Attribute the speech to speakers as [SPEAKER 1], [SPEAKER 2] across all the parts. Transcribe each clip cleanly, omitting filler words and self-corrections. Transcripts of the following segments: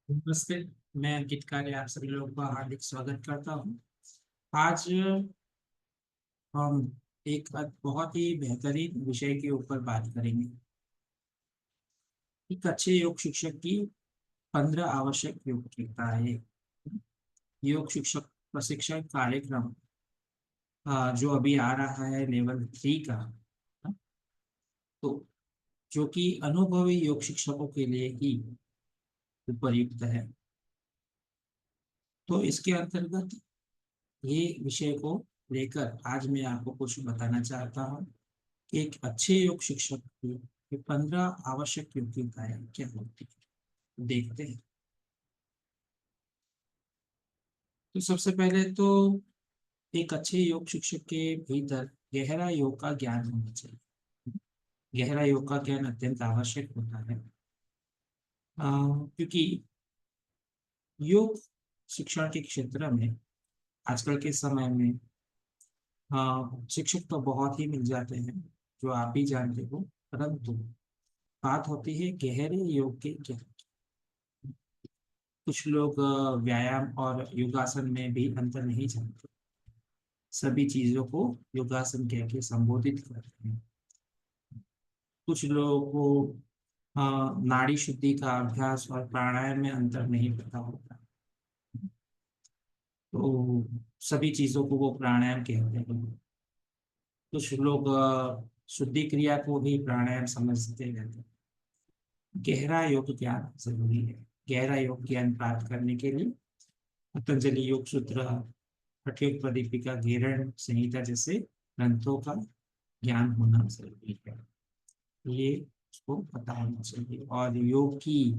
[SPEAKER 1] नमस्ते। मैं अंकित कार्य आप सभी लोगों का हार्दिक स्वागत करता हूँ। आज हम एक बहुत ही बेहतरीन विषय के ऊपर बात करेंगे। एक अच्छे योग शिक्षक की 15 आवश्यक योग्यताएं। योग शिक्षक प्रशिक्षण कार्यक्रम जो अभी आ रहा है लेवल 3 का, तो जो कि अनुभवी योग शिक्षकों के लिए ही उपयुक्त है। तो इसके अंतर्गत ये विषय को लेकर आज मैं आपको कुछ बताना चाहता हूँ कि एक अच्छे योग शिक्षक की ये 15 आवश्यक योग्यताएं क्या होती है, देखते हैं। तो सबसे पहले तो एक अच्छे योग शिक्षक के भीतर गहरा योग का ज्ञान होना चाहिए। गहरा योग का ज्ञान अत्यंत आवश्यक होता है, क्योंकि योग शिक्षण के क्षेत्र में आजकल के समय में शिक्षक तो बहुत ही मिल जाते हैं, जो आप भी जानते हो। परंतु बात होती है गहरे योग के ज्ञान। कुछ लोग व्यायाम और योगासन में भी अंतर नहीं जानते, सभी चीजों को योगासन कह के संबोधित करते हैं। कुछ लोगों को नाड़ी शुद्धि का अभ्यास और प्राणायाम में अंतर नहीं पता होता, तो सभी चीजों को वो प्राणायाम कहते हैं। कुछ लोग शुद्धि क्रिया को भी प्राणायाम समझते रहते हैं। गहरा योग ज्ञान जरूरी है। गहरा योग ज्ञान प्राप्त करने के लिए पतंजलि योग सूत्र, हठयोग प्रदीपिका, घेरण संहिता जैसे ग्रंथों का ज्ञान होना जरूरी है। ये उसको पता होना चाहिए। और योग की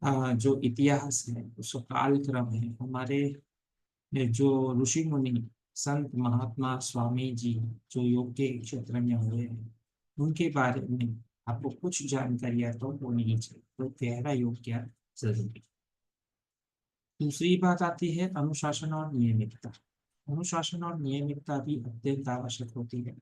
[SPEAKER 1] जो इतिहास है, उसका कालक्रम है, हमारे जो ऋषि मुनि, संत महात्मा स्वामी जी जो योग के क्षेत्र में हुए हैं, उनके बारे में आपको कुछ जानकारियां तो होनी ही चाहिए। तो गहरा योग ज्ञान जरूरी। दूसरी बात आती है अनुशासन और नियमितता। अनुशासन और नियमितता भी अत्यंत आवश्यक होती है।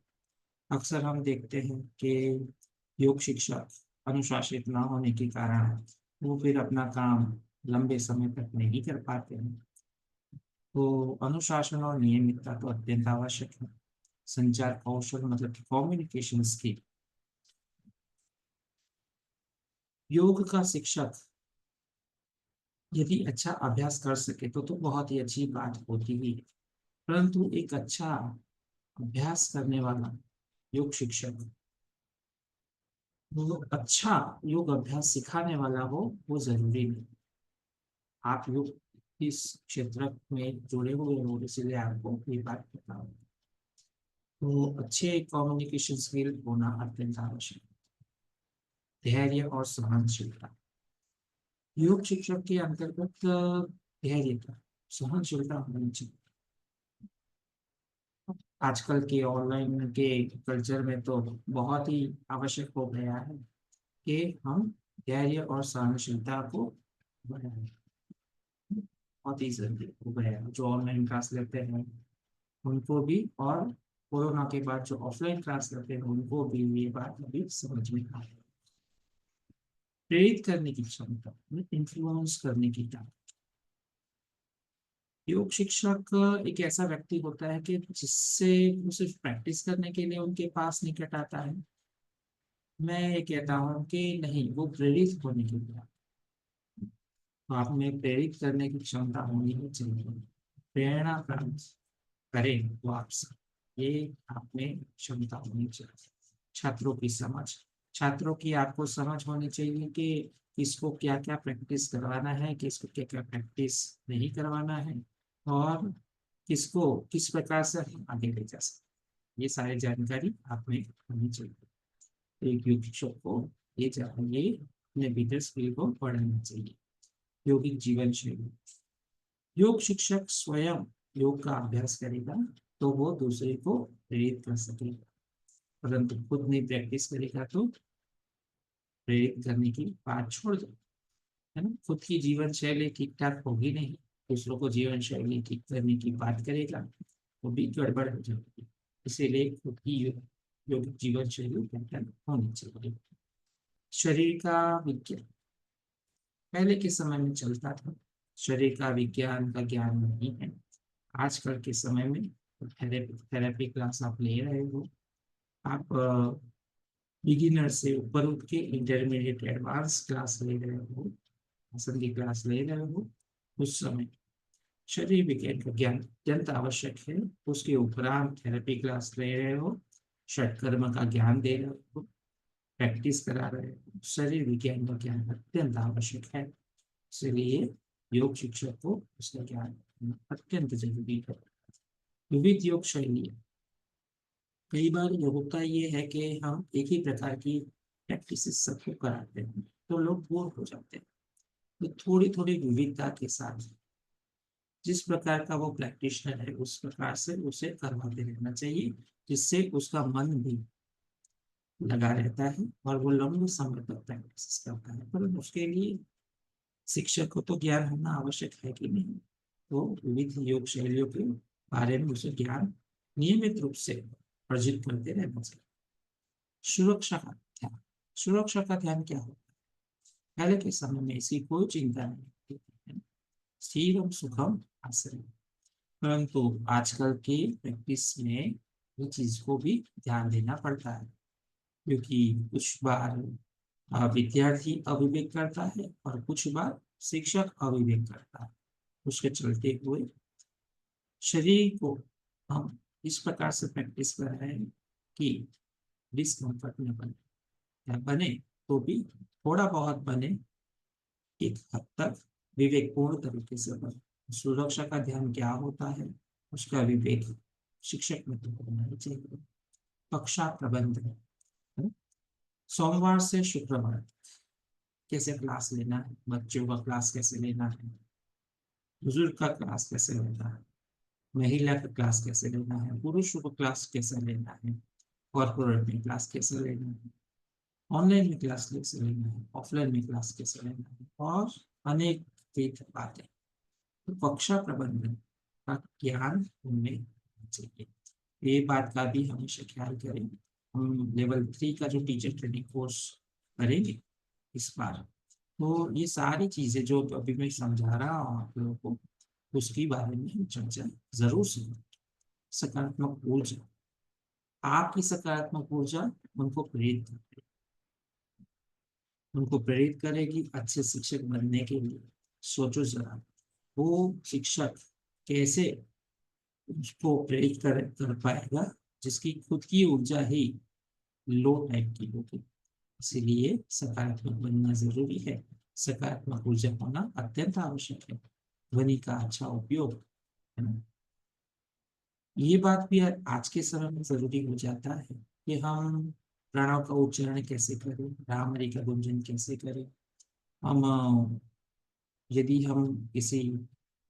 [SPEAKER 1] अक्सर हम देखते हैं कि योग शिक्षक अनुशासित ना होने के कारण वो फिर अपना काम लंबे समय तक नहीं कर पाते हैं। तो अनुशासन और नियमितता तो अत्यंत आवश्यक है। संचार कौशल मतलब कि कम्युनिकेशन स्किल। योग का शिक्षक यदि अच्छा अभ्यास कर सके तो बहुत ही अच्छी बात होती ही है। परंतु एक अच्छा अभ्यास करने वाला योग शिक्षक, वो अच्छा योग अभ्यास सिखाने वाला हो, वो जरूरी नहीं। आप योग इस क्षेत्र में जुड़े हुए हो, इसलिए आपको ये बात पता हो। तो अच्छे कम्युनिकेशन स्किल होना अत्यंत आवश्यक है। धैर्य और सहनशीलता। योग शिक्षक के अंतर्गत धैर्यता, सहनशीलता होनी चाहिए। आजकल के ऑनलाइन के कल्चर में तो बहुत ही आवश्यक हो गया है कि हम धैर्य और सहनशीलता को बढ़ाएं। बहुत ही जरूरी हो गया है। जो ऑनलाइन क्लास लेते हैं उनको भी, और कोरोना के बाद जो ऑफलाइन क्लास लेते हैं उनको भी ये बात अभी समझ में आ रही है। प्रेरित करने की क्षमता, इन्फ्लुएंस करने की ताकत। योग शिक्षक एक ऐसा व्यक्ति होता है कि जिससे वो सिर्फ प्रैक्टिस करने के लिए उनके पास निकट आता है। मैं ये कहता हूँ कि नहीं, वो प्रेरित होने के लिए। तो आप में प्रेरित करने की क्षमता होनी ही चाहिए। प्रेरणा प्राप्त करें वो आपसे, ये आप में क्षमता होनी चाहिए। छात्रों की समझ। छात्रों की आपको समझ होनी चाहिए कि किसको क्या क्या प्रैक्टिस करवाना है, किसको क्या क्या प्रैक्टिस नहीं करवाना है, और किसको किस प्रकार से हम आगे ले जा सकते। ये सारी जानकारी आप में होनी चाहिए। एक योग शिक्षक को ये चाहिए, अपने भीतर स्किल को बढ़ाना चाहिए। यौगिक जीवन शैली। योग शिक्षक स्वयं योग का अभ्यास करेगा तो वो दूसरे को प्रेरित कर सकेगा, परंतु खुद नहीं प्रैक्टिस करेगा तो प्रेरित करने की बात छोड़ दो। है ना, खुद की जीवन शैली ठीक ठाक होगी नहीं, दूसरों को जीवन शैली ठीक करने की बात करेगा, वो भी गड़बड़ हो जाएगी। इसीलिए खुद की योग जीवन शैली बेहतर होनी चाहिए। शरीर का विज्ञान। पहले के समय में चलता था, शरीर का विज्ञान का ज्ञान नहीं है। आजकल के समय में थेरेपी क्लास आप ले रहे हो, आप बिगिनर से ऊपर उठ के इंटरमीडिएट एडवांस क्लास ले रहे हो, आसन की क्लास ले रहे हो, उस समय शरीर विज्ञान का ज्ञान अत्यंत आवश्यक है। उसके उपरांत थेरेपी क्लास ले रहे हो, षटकर्म का ज्ञान दे रहे हो, प्रैक्टिस करा रहे हो, शरीर विज्ञान का ज्ञान अत्यंत आवश्यक है। इसलिए योग शिक्षक को उसका ज्ञान अत्यंत जरूरी है। विविध योग शैली, कई बार होता ये है कि हम एक ही प्रकार की प्रैक्टिस सबको कराते हैं तो लोग बोर हो जाते हैं। तो थोड़ी थोड़ी विविधता के साथ जिस प्रकार का वो प्रैक्टिशनर है उस प्रकार से उसे करवाते रहना चाहिए, जिससे उसका मन भी लगा रहता है और वो लंबे समय तक प्रैक्टिस करता है। पर उसके लिए शिक्षक को तो ज्ञान होना आवश्यक है कि नहीं, तो विविध योग शैलियों के बारे में उसे ज्ञान नियमित रूप से अर्जित करते रहना चाहिए। सुरक्षा का ध्यान, सुरक्षा का ध्यान क्या होता है? पहले के समय में इसकी कोई चिंता नहीं थी, स्थिर और सुखम आसन। परंतु आजकल की प्रैक्टिस में ये चीज को भी ध्यान देना पड़ता है, क्योंकि कुछ बार विद्यार्थी अविवेक करता है और कुछ बार शिक्षक अविवेक करता है। उसके चलते हुए शरीर को हम इस प्रकार से प्रैक्टिस कर रहे हैं कि डिस्कम्फर्ट न बने, या बने तो भी थोड़ा बहुत बने, एक हद तक विवेकपूर्ण तरीके से बने। सुरक्षा का ध्यान क्या होता है, उसका विवेक शिक्षक में तो होना ही चाहिए। कक्षा प्रबंधन, सोमवार से शुक्रवार कैसे क्लास लेना है, बच्चों का क्लास कैसे लेना है, बुजुर्ग का क्लास कैसे लेना है, महिला का क्लास कैसे लेना है, पुरुषों का क्लास कैसे लेना है, कॉर्पोरेट में क्लास कैसे लेना है, ऑनलाइन में क्लास कैसे लेना है, ऑफलाइन में क्लास कैसे लेना है, और अनेक बातें। तो कक्षा प्रबंधन का ज्ञान उनमें होना चाहिए। ये बात का भी हमेशा ख्याल करें। हम लेवल 3 का जो टीचर ट्रेनिंग कोर्स करेंगे इस बार, तो ये सारी चीजें जो अभी मैं समझा रहा हूँ आप लोगों को, उसके बारे में हम चर्चा जरूर सुनें। सकारात्मक ऊर्जा, आपकी सकारात्मक ऊर्जा उनको प्रेरित करेगी, उनको प्रेरित करेगी अच्छे शिक्षक बनने के लिए। सोचो जरा, वो शिक्षक कैसे उसको प्रेरित कर पाएगा जिसकी खुद की ऊर्जा ही लो टाइप की होगी। इसीलिए सकारात्मक बनना जरूरी है, सकारात्मक ऊर्जा होना अत्यंत आवश्यक है। ध्वनि का अच्छा उपयोग, है ना। ये बात भी आज के समय में जरूरी हो जाता है कि हम प्रणव का उच्चारण कैसे करें, राम हरि का गुंजन कैसे करें। हम यदि हम किसी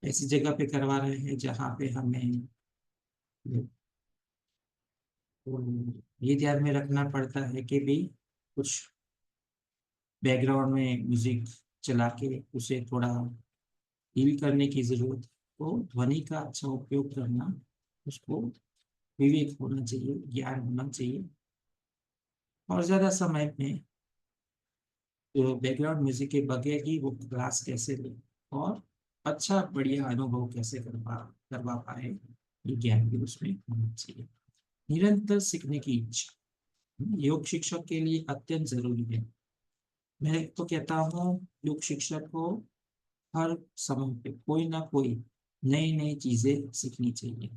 [SPEAKER 1] ऐसी जगह पे करवा रहे हैं जहाँ पे हमें ये ध्यान में रखना पड़ता है कि भी कुछ बैकग्राउंड में म्यूजिक चला के उसे थोड़ा हील करने की जरूरत, तो ध्वनि का अच्छा उपयोग करना, उसको विवेक होना चाहिए, ज्ञान होना चाहिए। और ज्यादा समय में तो बैकग्राउंड म्यूजिक के बगैर ही वो क्लास कैसे ले और अच्छा बढ़िया अनुभव कैसे करवा पाए, ये ज्ञान भी उसमें होना चाहिए। निरंतर सीखने की इच्छा योग शिक्षक के लिए अत्यंत जरूरी है। मैं तो कहता हूँ योग शिक्षक को हर समय पे कोई ना कोई नई नई चीजें सीखनी चाहिए।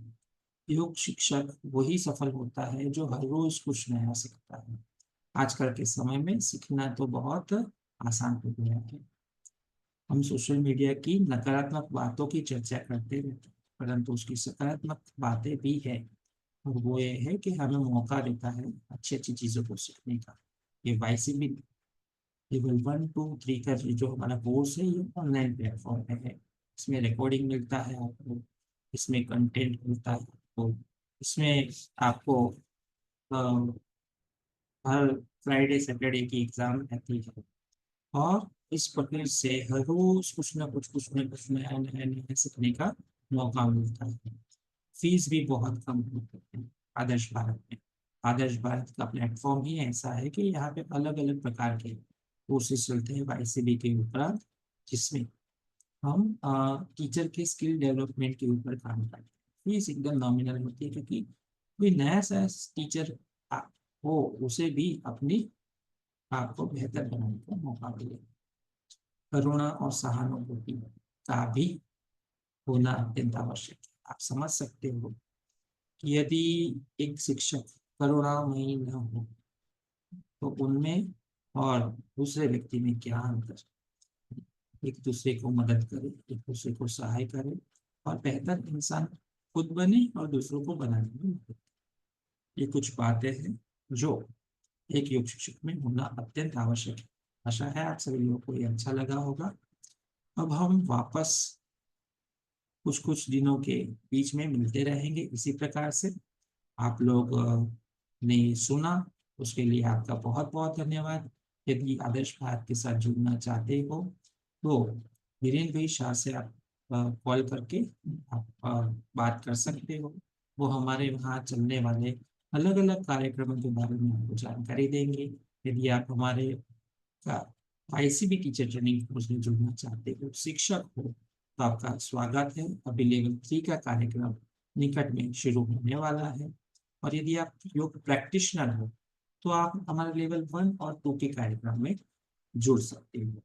[SPEAKER 1] योग शिक्षक वही सफल होता है जो हर रोज कुछ नया सीखता है। आजकल के समय में सीखना तो बहुत आसान हो गया है। हम सोशल मीडिया की नकारात्मक बातों की चर्चा करते रहते हैं, परंतु उसकी सकारात्मक बातें भी है, और वो ये है कि हमें मौका देता है अच्छी अच्छी चीजों को सीखने का। ये वाईसीबी लेवल 1 2 3 का जो हमारा कोर्स है, ये ऑनलाइन प्लेटफॉर्म पे है। इसमें रिकॉर्डिंग मिलता है आपको, इसमें कंटेंट मिलता है आपको, इसमें आपको हर फ्राइडे सैटरडे की एग्जाम रहती है, और इस प्रकार से हर रोज कुछ नया नया नया सीखने का मौका मिलता है। फीस भी बहुत कम होती है आदर्श भारत में। आदर्श भारत का प्लेटफॉर्म ही ऐसा है कि यहाँ पे अलग अलग प्रकार के कोर्सेज चलते हैं वाईसीबी के उपरांत। जिसमें हम टीचर के स्किल डेवलपमेंट के ऊपर काम करते हैं। फीस एकदम नॉमिनल होती है, क्योंकि कोई नया सा टीचर हो, उसे भी अपनी आपको बेहतर बनाने का मौका मिले। करुणा और सहानुभूति का भी होना अत्यंत आवश्यक है। आप समझ सकते हो कि यदि एक शिक्षक करुणामयी न हो तो उनमें और दूसरे व्यक्ति में क्या अंतर। एक दूसरे को मदद करे, एक दूसरे को सहाय करे और बेहतर इंसान खुद बने और दूसरों को बनाने में मदद। ये कुछ बातें हैं जो एक योग शिक्षक में होना अत्यंत आवश्यक है। आशा है आप सभी लोगों को ये अच्छा लगा होगा। अब हम वापस कुछ कुछ दिनों के बीच में मिलते रहेंगे इसी प्रकार से। आप लोग ने सुना, उसके लिए आपका बहुत बहुत धन्यवाद। यदि आदर्श भारत के साथ जुड़ना चाहते हो तो वीरेंद्र भाई शाह से आप कॉल करके आप बात कर सकते हो। वो हमारे वहाँ चलने वाले अलग अलग कार्यक्रमों के बारे में आपको जानकारी देंगे। यदि आप हमारे का आईसीबी टीचर ट्रेनिंग कोर्स में जुड़ना चाहते हो, शिक्षक हो, तो आपका स्वागत है। अभी लेवल 3 का कार्यक्रम निकट में शुरू होने वाला है। और यदि आप योग प्रैक्टिशनर हो तो आप हमारे लेवल 1 और 2 के कार्यक्रम में जुड़ सकते हो।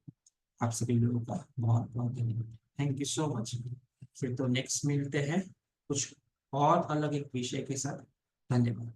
[SPEAKER 1] आप सभी लोगों का बहुत बहुत धन्यवाद। Thank you so much. फिर तो नेक्स्ट मिलते हैं कुछ और अलग एक विषय के साथ। धन्यवाद।